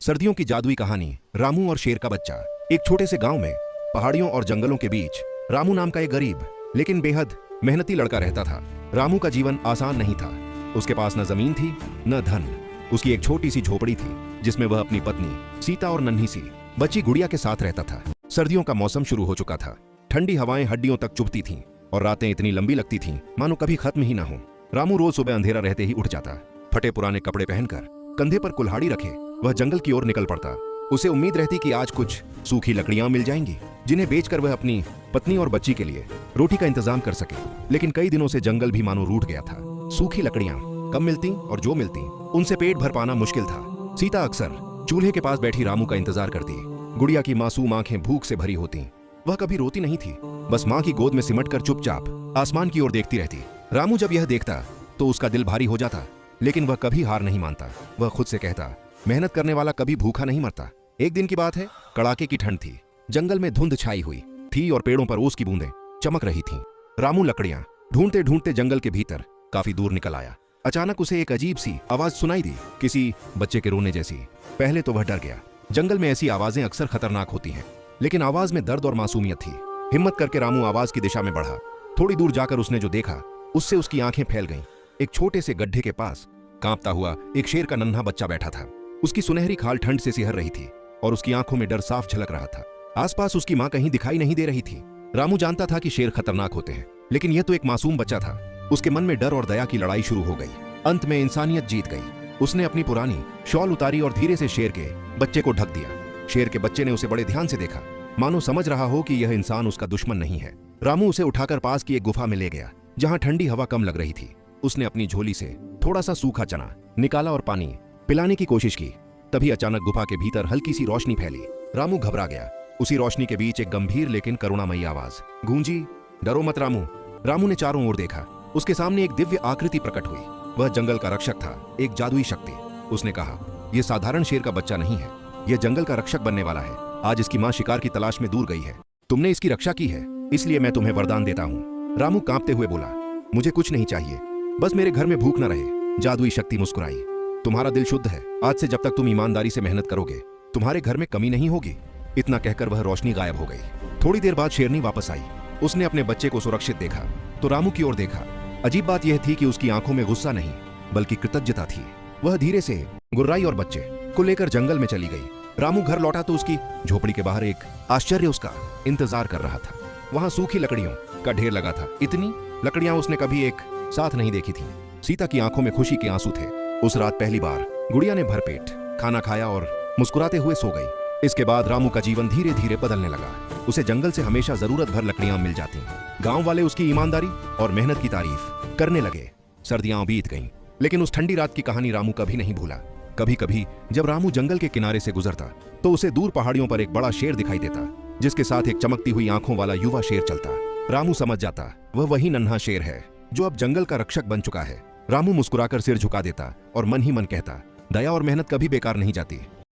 सर्दियों की जादुई कहानी रामू और शेर का बच्चा। एक छोटे से गांव में पहाड़ियों और जंगलों के बीच रामू नाम का एक गरीब लेकिन बेहद मेहनती लड़का रहता था। रामू का जीवन आसान नहीं था। उसके पास न जमीन थी न धन। उसकी एक छोटी सी झोपड़ी थी जिसमें वह अपनी पत्नी सीता और नन्ही सी बच्ची गुड़िया के साथ रहता था। सर्दियों का मौसम शुरू हो चुका था। ठंडी हवाएं हड्डियों तक चुभती थीं और रातें इतनी लंबी लगती थीं मानो कभी खत्म ही ना हो। रामू रोज सुबह अंधेरा रहते ही उठ जाता। फटे पुराने कपड़े पहनकर कंधे पर कुल्हाड़ी रखे वह जंगल की ओर निकल पड़ता। उसे उम्मीद रहती कि आज कुछ सूखी लकड़ियां मिल जाएंगी जिन्हें बेचकर वह अपनी पत्नी और बच्ची के लिए रोटी का इंतजाम कर सके। लेकिन कई दिनों से जंगल भी मानो रूठ गया था। सूखी लकड़ियां कम मिलती और जो मिलती उनसे पेट भर पाना मुश्किल था। सीता अक्सर चूल्हे के पास बैठी रामू का इंतजार करती। गुड़िया की मासूम आंखें भूख से भरी होती। वह कभी रोती नहीं थी, बस माँ की गोद में सिमटकर चुपचाप आसमान की ओर देखती रहती। रामू जब यह देखता तो उसका दिल भारी हो जाता, लेकिन वह कभी हार नहीं मानता। वह खुद से कहता, मेहनत करने वाला कभी भूखा नहीं मरता। एक दिन की बात है, कड़ाके की ठंड थी। जंगल में धुंध छाई हुई थी और पेड़ों पर ओस की बूंदें चमक रही थीं। रामू लकड़ियां ढूंढते ढूंढते जंगल के भीतर काफी दूर निकल आया। अचानक उसे एक अजीब सी आवाज सुनाई दी, किसी बच्चे के रोने जैसी। पहले तो वह डर गया। जंगल में ऐसी आवाजें अक्सर खतरनाक होती हैं, लेकिन आवाज में दर्द और मासूमियत थी। हिम्मत करके रामू आवाज की दिशा में बढ़ा। थोड़ी दूर जाकर उसने जो देखा उससे उसकी आंखें फैल गईं। एक छोटे से गड्ढे के पास कांपता हुआ एक शेर का नन्हा बच्चा बैठा था। उसकी सुनहरी खाल ठंड से सिहर रही थी और उसकी आंखों में डर साफ झलक रहा था। आसपास उसकी मां कहीं दिखाई नहीं दे रही थी। रामू जानता था कि शेर खतरनाक होते हैं, लेकिन यह तो एक मासूम बच्चा था। उसके मन में डर और दया की लड़ाई शुरू हो गई। अंत में इंसानियत जीत गई। उसने अपनी पुरानी शॉल उतारी और धीरे से शेर के बच्चे को ढक दिया। शेर के बच्चे ने उसे बड़े ध्यान से देखा, मानो समझ रहा हो कि यह इंसान उसका दुश्मन नहीं है। रामू उसे उठाकर पास की एक गुफा में ले गया जहां ठंडी हवा कम लग रही थी। उसने अपनी झोली से थोड़ा सा सूखा चना निकाला और पानी पिलाने की कोशिश की। तभी अचानक गुफा के भीतर हल्की सी रोशनी फैली। रामू घबरा गया। उसी रोशनी के बीच एक गंभीर लेकिन करुणामयी आवाज गूंजी, डरो मत रामू। रामू ने चारों ओर देखा। उसके सामने एक दिव्य आकृति प्रकट हुई। वह जंगल का रक्षक था, एक जादुई शक्ति। उसने कहा, यह साधारण शेर का बच्चा नहीं है, यह जंगल का रक्षक बनने वाला है। आज इसकी मां शिकार की तलाश में दूर गई है। तुमने इसकी रक्षा की है, इसलिए मैं तुम्हें वरदान देता हूँ। रामू कांपते हुए बोला, मुझे कुछ नहीं चाहिए, बस मेरे घर में भूख न रहे। जादुई शक्ति मुस्कुराई, तुम्हारा दिल शुद्ध है। आज से जब तक तुम ईमानदारी से मेहनत करोगे तुम्हारे घर में कमी नहीं होगी। इतना कहकर वह रोशनी गायब हो गई। थोड़ी देर बाद शेरनी वापस आई। उसने अपने बच्चे को सुरक्षित देखा तो रामू की ओर देखा। अजीब बात यह थी कि उसकी आंखों में गुस्सा नहीं बल्कि कृतज्ञता थी। वह धीरे से गुर्राई और बच्चे को लेकर जंगल में चली गई। रामू घर लौटा तो उसकी झोपड़ी के बाहर एक आश्चर्य उसका इंतजार कर रहा था। वहां सूखी लकड़ियों का ढेर लगा था। इतनी लकड़ियां उसने कभी एक साथ नहीं देखी थी। सीता की आंखों में खुशी के आंसू थे। उस रात पहली बार गुड़िया ने भरपेट खाना खाया और मुस्कुराते हुए सो गई। इसके बाद रामू का जीवन धीरे धीरे बदलने लगा। उसे जंगल से हमेशा जरूरत भर लकड़ियां मिल जाती। गांव वाले उसकी ईमानदारी और मेहनत की तारीफ करने लगे। सर्दियां बीत गईं, लेकिन उस ठंडी रात की कहानी रामू कभी नहीं भूला। कभी कभी जब रामू जंगल के किनारे से गुजरता तो उसे दूर पहाड़ियों पर एक बड़ा शेर दिखाई देता, जिसके साथ एक चमकती हुई आंखों वाला युवा शेर चलता। रामू समझ जाता वह वही नन्हा शेर है जो अब जंगल का रक्षक बन चुका है। रामू मुस्कुराकर सिर झुका देता और मन ही मन कहता, दया और मेहनत कभी बेकार नहीं जाती।